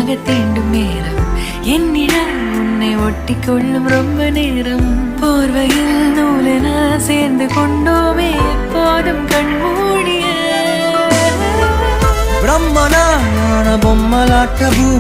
ஆழமாக தீண்டும் நேரம் என்னிடம் உன்னை ஒட்டிக்கொள்ளும் ரொம்ப நேரம் போர்வையில் நூலென சேர்ந்து கொண்டோமே எப்போதும் கண்மூடிய பிரம்மனான பொம்மலாட்ட பூமி